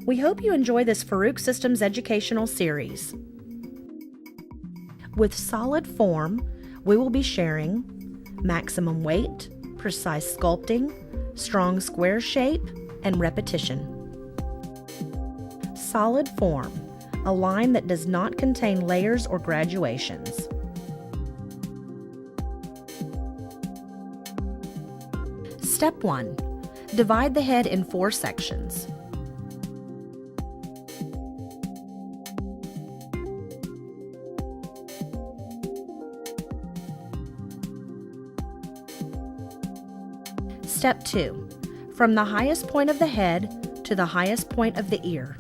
We hope you enjoy this Farouk Systems educational series. With solid form, we will be sharing maximum weight, precise sculpting, strong square shape, and repetition. Solid form, a line that does not contain layers or graduations. Step 1. Divide the head in 4 sections. Step 2. From the highest point of the head to the highest point of the ear.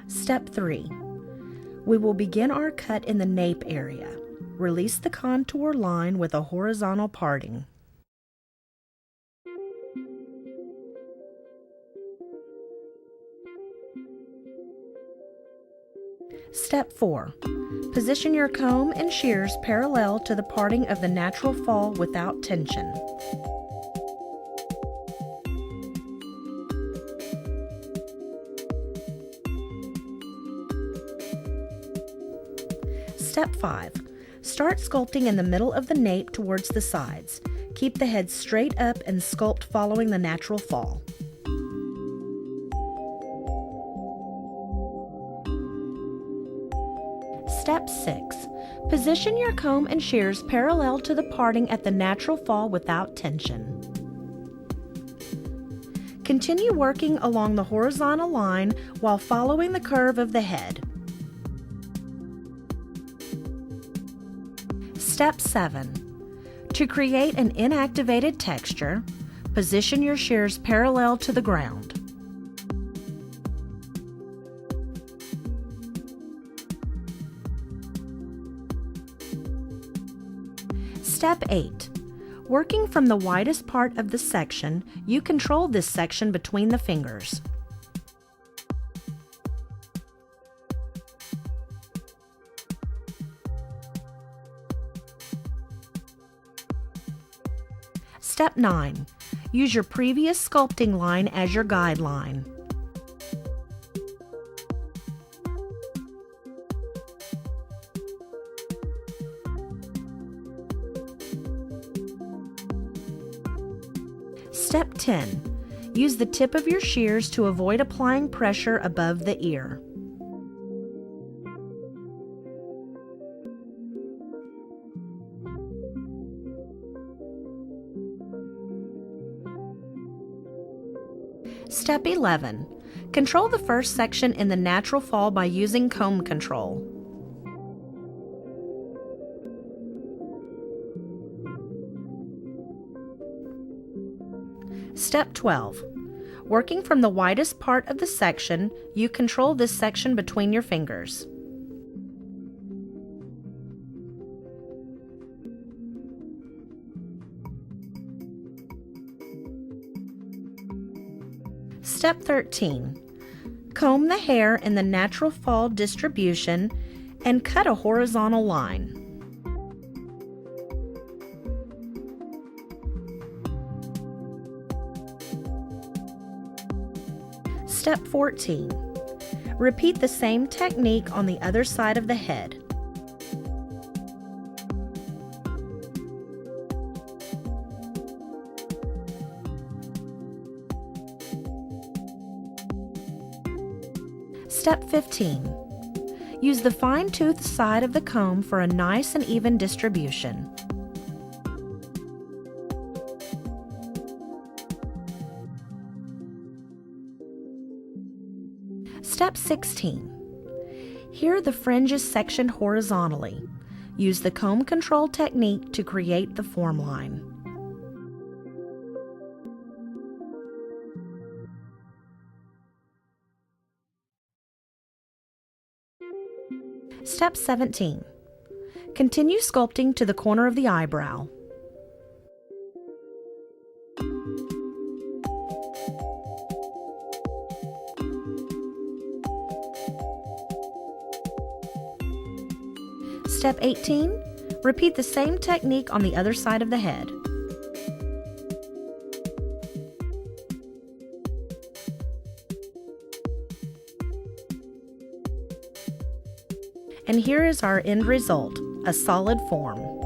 Step 3. We will begin our cut in the nape area. Release the contour line with a horizontal parting. Step 4. Position your comb and shears parallel to the parting of the natural fall without tension. Step 5. Start sculpting in the middle of the nape towards the sides. Keep the head straight up and sculpt following the natural fall. Step 6. Position your comb and shears parallel to the parting at the natural fall without tension. Continue working along the horizontal line while following the curve of the head. Step 7. To create an inactivated texture, position your shears parallel to the ground. Step 8. Working from the widest part of the section, you control this section between the fingers. Step 9. Use your previous sculpting line as your guideline. Step 10. Use the tip of your shears to avoid applying pressure above the ear. Step 11. Control the first section in the natural fall by using comb control. Step 12. Working from the widest part of the section, you control this section between your fingers. Step 13. Comb the hair in the natural fall distribution and cut a horizontal line. Step 14. Repeat the same technique on the other side of the head. Step 15. Use the fine-toothed side of the comb for a nice and even distribution. Step 16. Here the fringe is sectioned horizontally. Use the comb control technique to create the form line. Step 17. Continue sculpting to the corner of the eyebrow. Step 18. Repeat the same technique on the other side of the head. And here is our end result, a solid form.